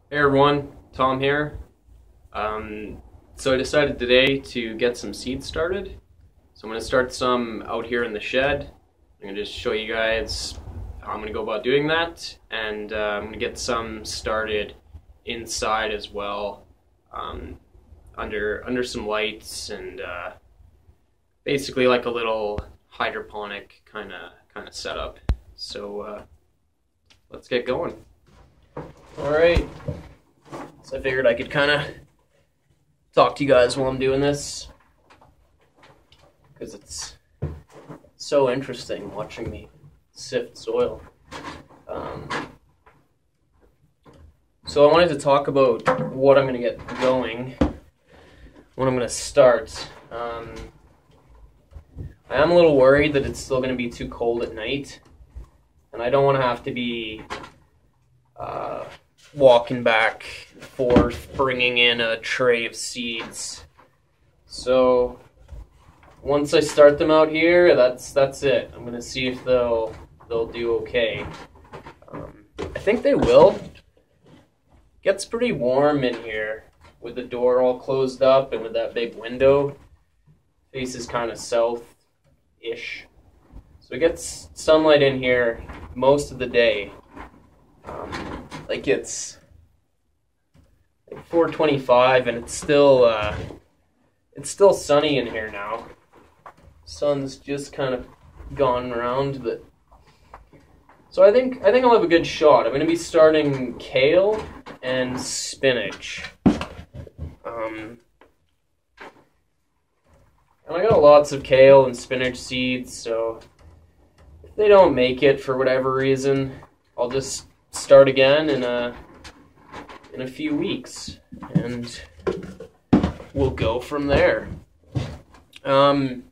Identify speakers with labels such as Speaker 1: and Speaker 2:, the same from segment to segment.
Speaker 1: Hey everyone, Tom here. So I decided today to get some seeds started. So I'm going to start some out here in the shed. I'm going to just show you guys how I'm going to go about doing that, and I'm going to get some started inside as well, under some lights, and basically like a little hydroponic kind of setup. So let's get going. All right. So I figured I could kind of talk to you guys while I'm doing this, because it's so interesting watching me sift soil. So I wanted to talk about what I'm going to get going, when I'm going to start. I am a little worried that it's still going to be too cold at night, and I don't want to have to be walking back and forth, bringing in a tray of seeds. So once I start them out here, that's it. I'm gonna see if they'll do okay. I think they will. It gets pretty warm in here with the door all closed up and with that big window. Faces kind of south-ish, so it gets sunlight in here most of the day. Like it's like 4:25 and it's still sunny in here now. Sun's just kind of gone around, but so I think I'll have a good shot. I'm going to be starting kale and spinach. And I got lots of kale and spinach seeds, so if they don't make it for whatever reason, I'll just start again in a few weeks, and we'll go from there. So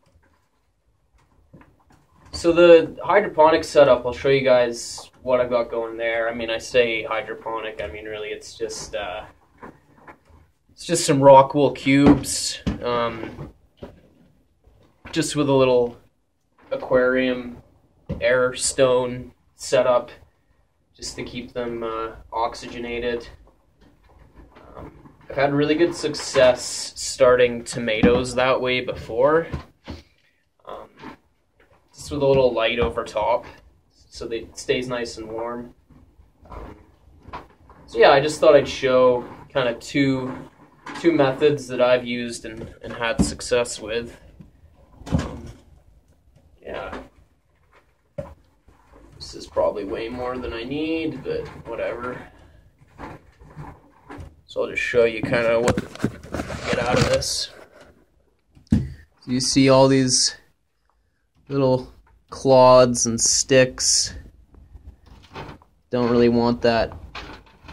Speaker 1: the hydroponic setup, I'll show you guys what I've got going there. I mean, I say hydroponic, I mean really it's just some rock wool cubes, just with a little aquarium air stone setup, just to keep them oxygenated. I've had really good success starting tomatoes that way before, just with a little light over top, so that it stays nice and warm. So yeah, I just thought I'd show kind of two methods that I've used and had success with. Yeah. This is probably way more than I need, but whatever. So I'll just show you kind of what to get out of this. So you see all these little clods and sticks. Don't really want that. I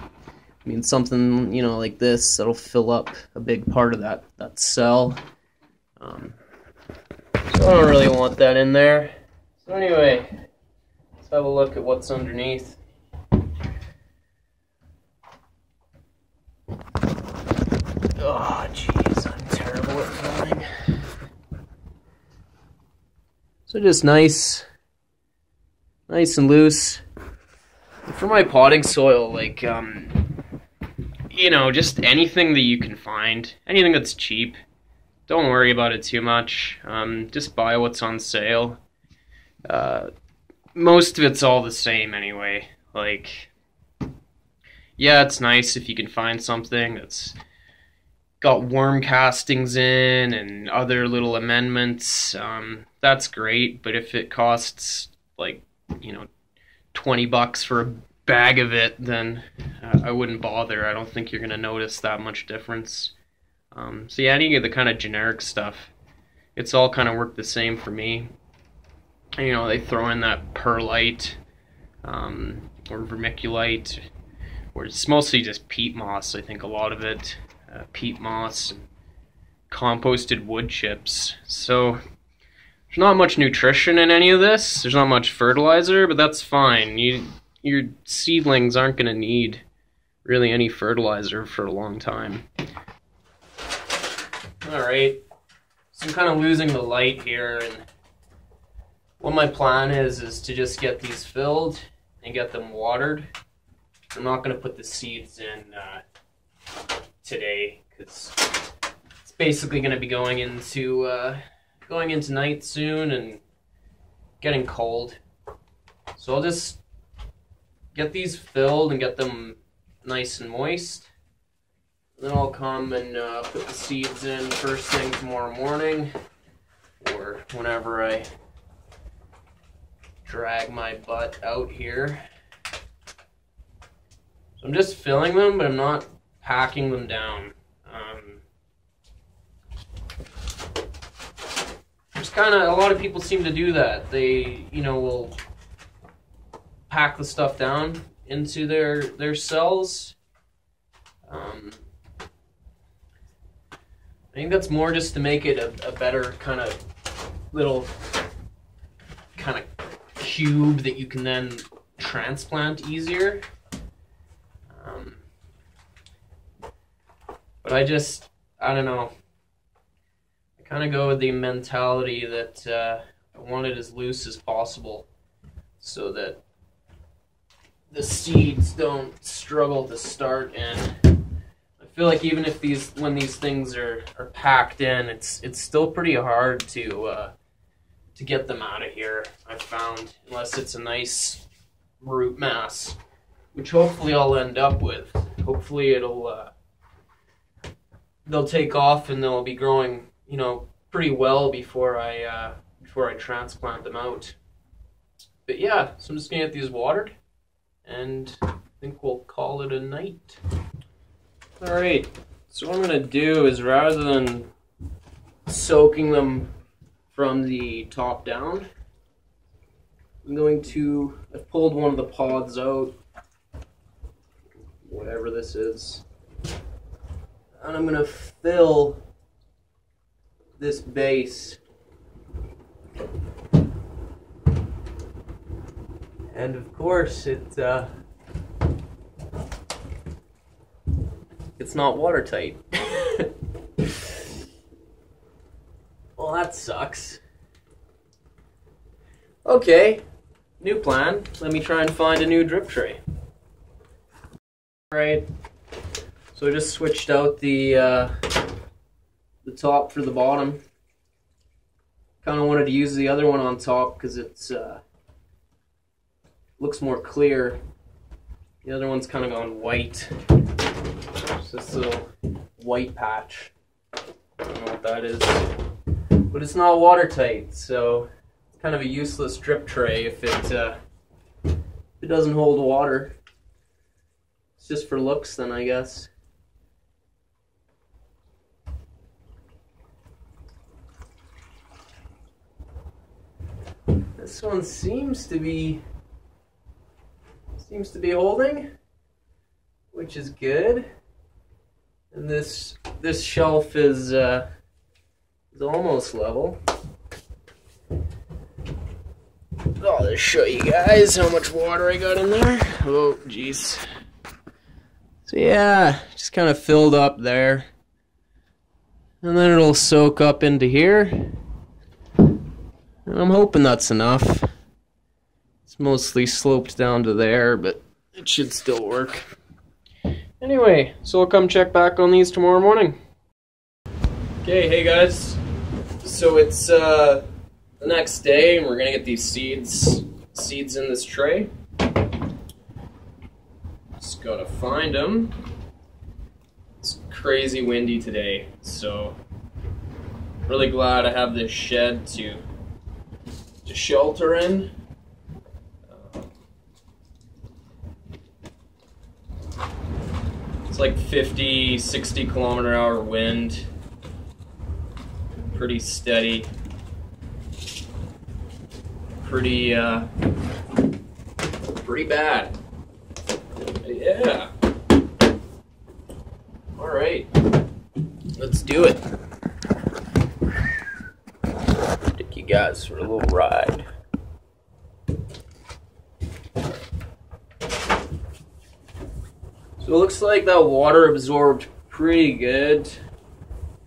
Speaker 1: mean, something, you know, like this, that'll fill up a big part of that cell. So I don't really want that in there. So anyway, let's have a look at what's underneath. Oh, jeez, I'm terrible at filming. So just nice and loose. For my potting soil, like, you know, just anything that you can find, anything that's cheap. Don't worry about it too much. Just buy what's on sale. Most of it's all the same anyway. Like, yeah, it's nice if you can find something that's got worm castings in and other little amendments. That's great, but if it costs like, you know, $20 for a bag of it, then I wouldn't bother. I don't think you're gonna notice that much difference. So yeah, any of the kind of generic stuff, it's all kind of worked the same for me. And, you know, they throw in that perlite or vermiculite, or it's mostly just peat moss. I think a lot of it, peat moss, and composted wood chips. So there's not much nutrition in any of this. There's not much fertilizer, but that's fine. Your seedlings aren't going to need really any fertilizer for a long time. Alright, so I'm kind of losing the light here, and what my plan is to just get these filled and get them watered. I'm not going to put the seeds in today because it's basically going to be going into night soon and getting cold. So I'll just get these filled and get them nice and moist. Then I'll come and put the seeds in first thing tomorrow morning, or whenever I drag my butt out here. So I'm just filling them, but I'm not packing them down. Just kind of, a lot of people seem to do that. They, will pack the stuff down into their cells. I think that's more just to make it a better kind of little kind of cube that you can then transplant easier. But I don't know. I kind of go with the mentality that I want it as loose as possible so that the seeds don't struggle to start in. I feel like even if when these things are packed in, it's still pretty hard to get them out of here, I've found, unless it's a nice root mass, which hopefully I'll end up with. Hopefully they'll take off and they'll be growing, pretty well before I transplant them out. But yeah, so I'm just gonna get these watered, and I think we'll call it a night. All right, so what I'm gonna do is, rather than soaking them from the top down, I've pulled one of the pods out, whatever this is, and I'm gonna fill this base. And of course it's not watertight. Well, that sucks. Okay, new plan. Let me try and find a new drip tray. Alright, so I just switched out the top for the bottom. Kind of wanted to use the other one on top because it's looks more clear. The other one's kind of gone white. It's this little white patch. I don't know what that is. But it's not watertight, so it's kind of a useless drip tray if it doesn't hold water. It's just for looks then, I guess. This one seems to be holding, which is good. And this shelf is almost level. I'll just show you guys how much water I got in there. Oh, jeez. So yeah, just kind of filled up there. And then it'll soak up into here. And I'm hoping that's enough. It's mostly sloped down to there, but it should still work. Anyway, so I'll come check back on these tomorrow morning. Okay, hey guys. So it's the next day, and we're gonna get these seeds in this tray. Just gotta find them. It's crazy windy today, so really glad I have this shed to shelter in. It's like 50, 60 kilometer hour wind. Pretty steady. Pretty bad. Yeah. All right. Let's do it. Take you guys for a little ride. So it looks like that water absorbed pretty good.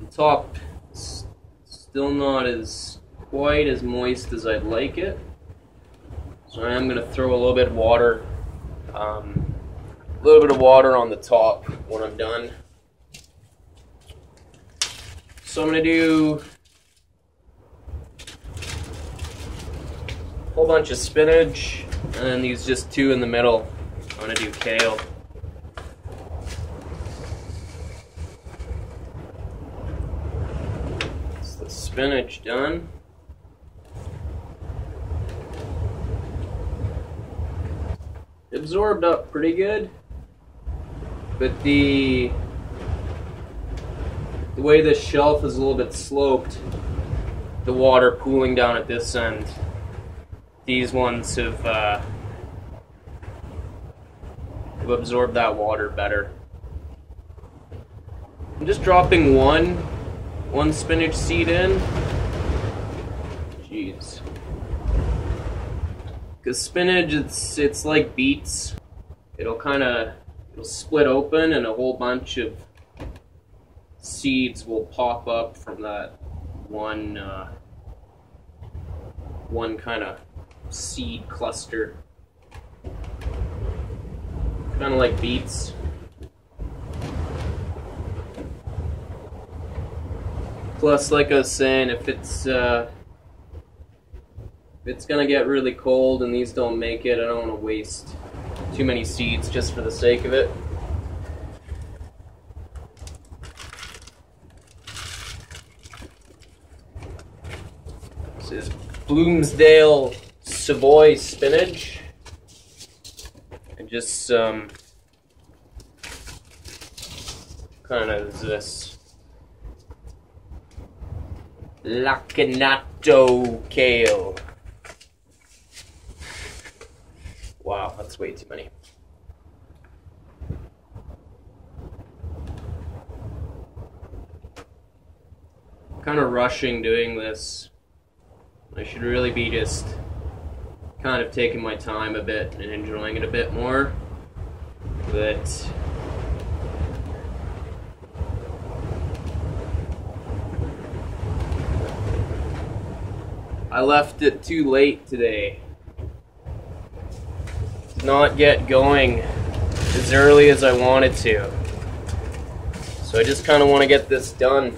Speaker 1: The top is still not quite as moist as I'd like it. So I am going to throw a little bit of water A little bit of water on the top when I'm done. So I'm going to do a whole bunch of spinach, and then these just two in the middle. I'm going to do kale. That's the spinach done. It absorbed up pretty good, but the way this shelf is a little bit sloped, the water pooling down at this end, these ones have absorbed that water better. I'm just dropping one spinach seed in. Jeez. Because spinach, it's like beets. It'll split open and a whole bunch of seeds will pop up from that one kind of seed cluster. Kind of like beets. Plus, like I was saying, if it's gonna get really cold and these don't make it, I don't want to waste too many seeds just for the sake of it. This is Bloomsdale Savoy spinach. And just some kind of this lacinato kale. Wow, that's way too many. Kind of rushing doing this. I should really be just kind of taking my time a bit and enjoying it a bit more. But I left it too late today. Not get going as early as I wanted to. So I just kind of want to get this done.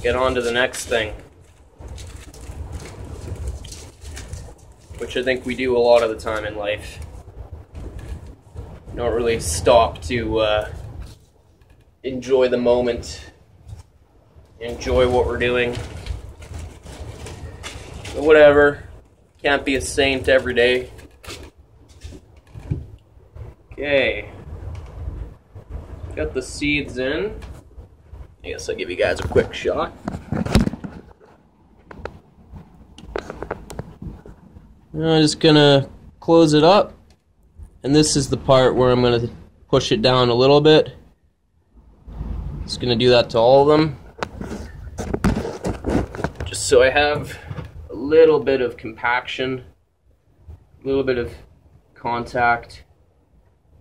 Speaker 1: Get on to the next thing. Which I think we do a lot of the time in life. Don't really stop to enjoy the moment. Enjoy what we're doing. But whatever. Can't be a saint every day. Okay, got the seeds in. I guess I'll give you guys a quick shot. I'm just gonna close it up, and this is the part where I'm gonna push it down a little bit. Just gonna do that to all of them, just so I have a little bit of compaction, a little bit of contact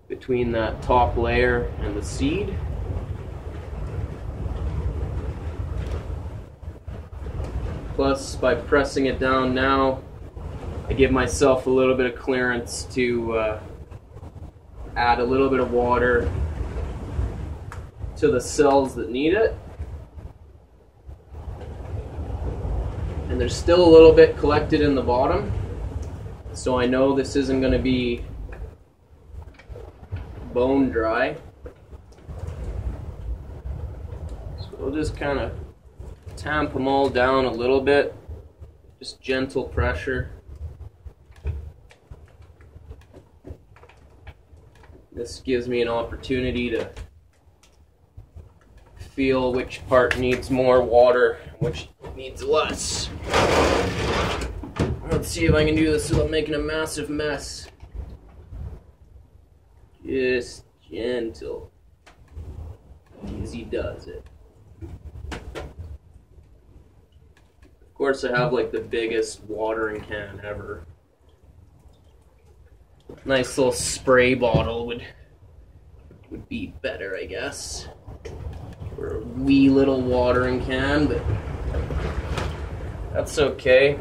Speaker 1: between that top layer and the seed. Plus, by pressing it down now, I give myself a little bit of clearance to add a little bit of water to the cells that need it. And there's still a little bit collected in the bottom, so I know this isn't going to be bone dry. So we'll just kind of tamp them all down a little bit, just gentle pressure. This gives me an opportunity to feel which part needs more water, which needs less. Let's see if I can do this without making a massive mess. Just gentle. Easy does it. Of course, I have like the biggest watering can ever. Nice little spray bottle would be better, I guess. For a wee little watering can, but that's okay.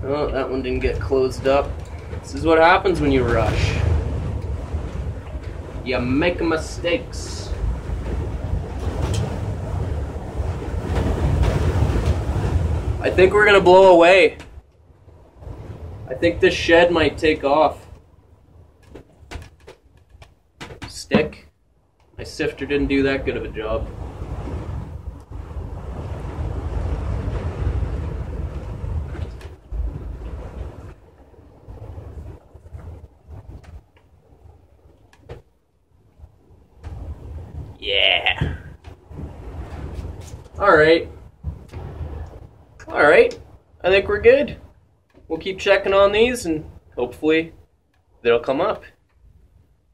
Speaker 1: Oh, that one didn't get closed up. This is what happens when you rush. You make mistakes. I think we're gonna blow away. I think this shed might take off. Stick. My sifter didn't do that good of a job. Yeah. Alright. Alright. I think we're good. We'll keep checking on these and hopefully they'll come up.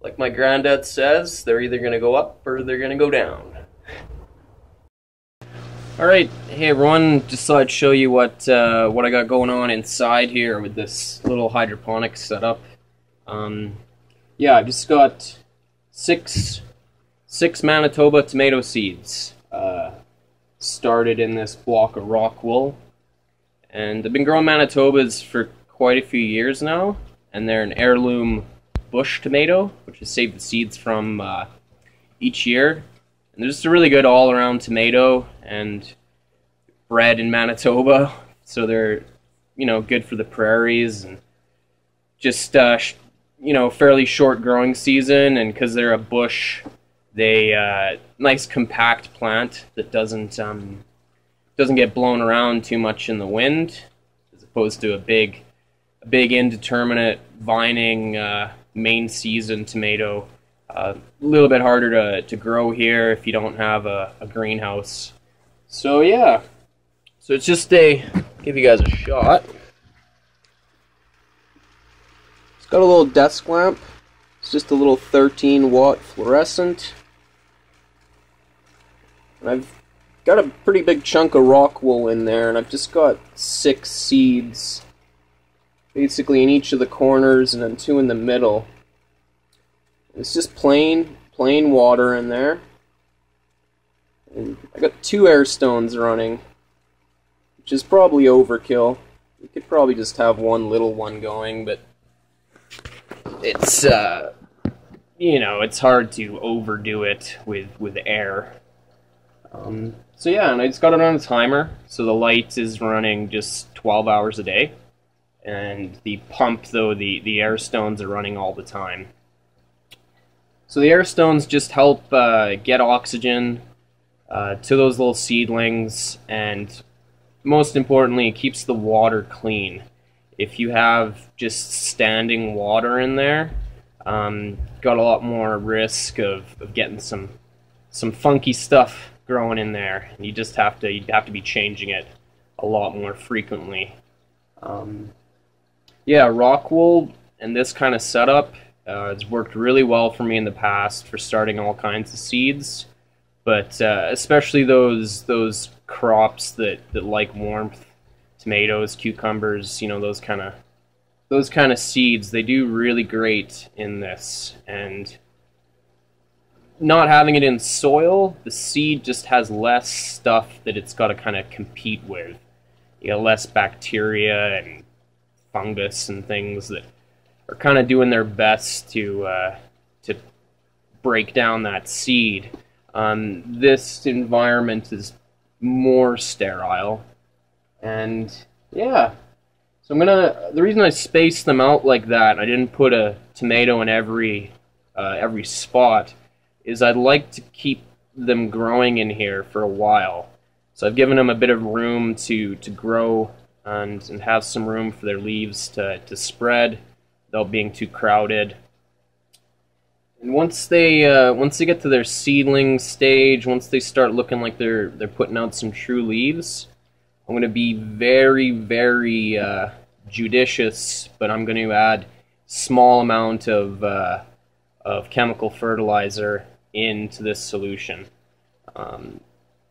Speaker 1: Like my granddad says, they're either going to go up or they're going to go down. Alright, hey everyone, just thought I'd show you what I got going on inside here with this little hydroponics setup. Yeah, I've just got six Manitoba tomato seeds started in this block of rock wool. And I've been growing Manitobas for quite a few years now, and they're an heirloom bush tomato, which I save the seeds from each year. And they're just a really good all-around tomato and bred in Manitoba, so they're, you know, good for the prairies and just, you know, fairly short growing season. And because they're a bush, they nice compact plant that doesn't get blown around too much in the wind, as opposed to a big indeterminate vining main season tomato. A little bit harder to grow here if you don't have a greenhouse. So yeah, so it's just give you guys a shot. It's got a little desk lamp. It's just a little 13-watt fluorescent. And I've got a pretty big chunk of rock wool in there, and I've just got 6 seeds, basically in each of the corners and then 2 in the middle. It's just plain water in there. And I got 2 air stones running, which is probably overkill. You could probably just have one little one going, but it's you know, it's hard to overdo it with air. So yeah, and I just got it on a timer, so the light is running just 12 hours a day, and the pump, though, the air stones are running all the time. So the air stones just help get oxygen to those little seedlings, and most importantly, it keeps the water clean. If you have just standing water in there, got a lot more risk of getting some funky stuff growing in there. You'd have to be changing it a lot more frequently. Yeah, rock wool and this kind of setup has worked really well for me in the past for starting all kinds of seeds, but especially those crops that like warmth, tomatoes, cucumbers, you know, those kind of seeds, they do really great in this. And not having it in soil, the seed just has less stuff that it's got to kind of compete with. You know, less bacteria and fungus and things that are kind of doing their best to break down that seed. This environment is more sterile, and yeah. So the reason I spaced them out like that, I didn't put a tomato in every spot, is I'd like to keep them growing in here for a while. So I've given them a bit of room to grow and have some room for their leaves to spread without being too crowded. And once they get to their seedling stage, once they start looking like they're putting out some true leaves, I'm going to be very, very judicious, but I'm going to add small amount of chemical fertilizer into this solution.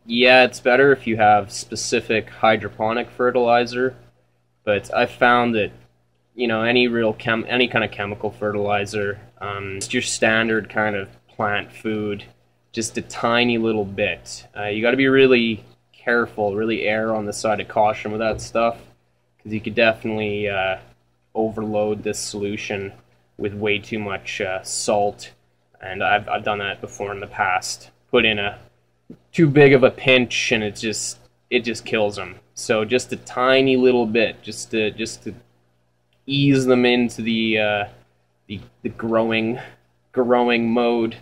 Speaker 1: Yeah, it's better if you have specific hydroponic fertilizer, but I found that, you know, any kind of chemical fertilizer, just your standard kind of plant food, just a tiny little bit. You got to be really careful, really err on the side of caution with that stuff, because you could definitely overload this solution with way too much salt, and I've done that before in the past. Put in a too big of a pinch, and it just kills them. So just a tiny little bit, just to ease them into the growing mode.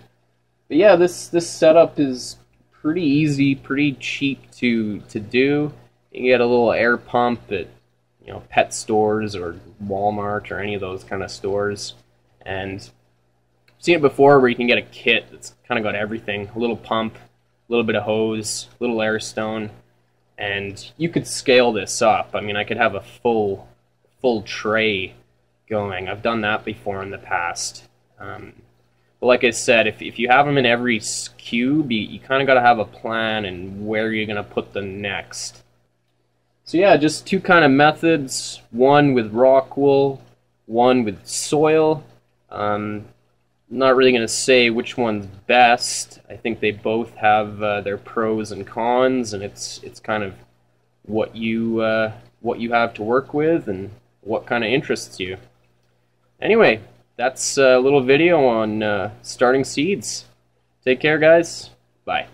Speaker 1: But yeah, this setup is pretty easy, pretty cheap to do. You can get a little air pump at pet stores or Walmart or any of those kind of stores, and I've seen it before where you can get a kit that's kind of got everything: a little pump, a little bit of hose, a little air stone, and you could scale this up. I mean, I could have a full tray going. I've done that before in the past. But like I said, if you have them in every cube, you kind of got to have a plan and where you're going to put them next. So yeah, just two kind of methods, one with rock wool, one with soil. I'm not really going to say which one's best. I think they both have their pros and cons, and it's kind of what you have to work with and what kind of interests you. Anyway, that's a little video on starting seeds. Take care, guys. Bye.